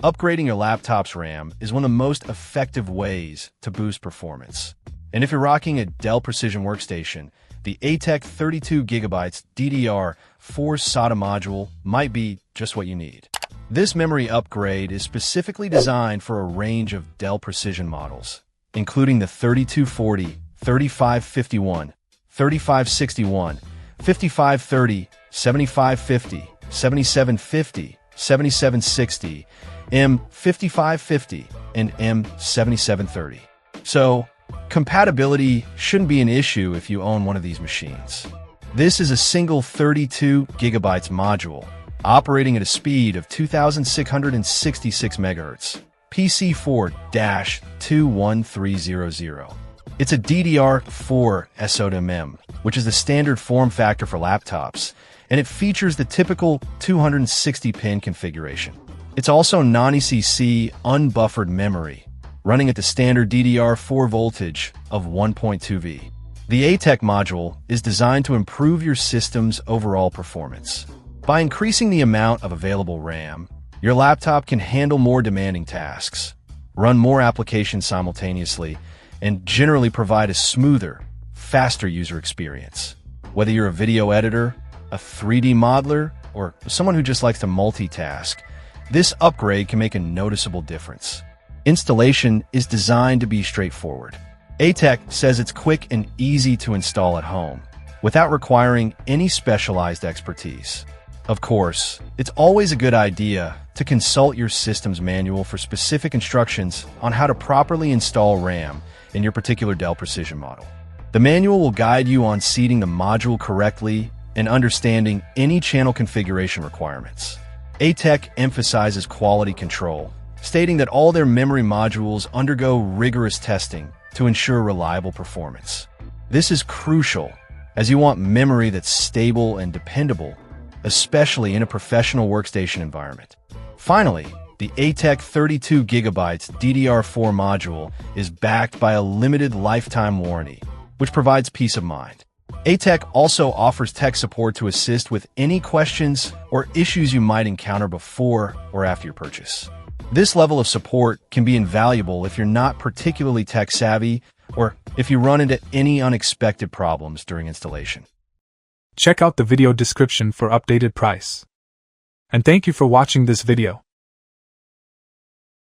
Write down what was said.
Upgrading your laptop's RAM is one of the most effective ways to boost performance. And if you're rocking a Dell Precision workstation, the ATEC 32GB DDR4 SATA module might be just what you need. This memory upgrade is specifically designed for a range of Dell Precision models, including the 3240, 3551, 3561, 5530, 7550, 7750, 7760, M5550, and M7730. So, compatibility shouldn't be an issue if you own one of these machines. This is a single 32GB module, operating at a speed of 2,666 MHz, PC4-21300. It's a DDR4 SODIMM, which is the standard form factor for laptops, and it features the typical 260-pin configuration. It's also non-ECC unbuffered memory, running at the standard DDR4 voltage of 1.2V. The ATEC module is designed to improve your system's overall performance. By increasing the amount of available RAM, your laptop can handle more demanding tasks, run more applications simultaneously, and generally provide a smoother, faster user experience. Whether you're a video editor, a 3D modeler, or someone who just likes to multitask, this upgrade can make a noticeable difference. Installation is designed to be straightforward. ATEC says it's quick and easy to install at home, without requiring any specialized expertise. Of course, it's always a good idea to consult your system's manual for specific instructions on how to properly install RAM in your particular Dell Precision model. The manual will guide you on seating the module correctly and understanding any channel configuration requirements. ATEC emphasizes quality control, stating that all their memory modules undergo rigorous testing to ensure reliable performance. This is crucial, as you want memory that's stable and dependable, especially in a professional workstation environment. Finally, the ATEC 32GB DDR4 module is backed by a limited lifetime warranty, which provides peace of mind. ATEC also offers tech support to assist with any questions or issues you might encounter before or after your purchase. This level of support can be invaluable if you're not particularly tech-savvy or if you run into any unexpected problems during installation. Check out the video description for updated price. And thank you for watching this video.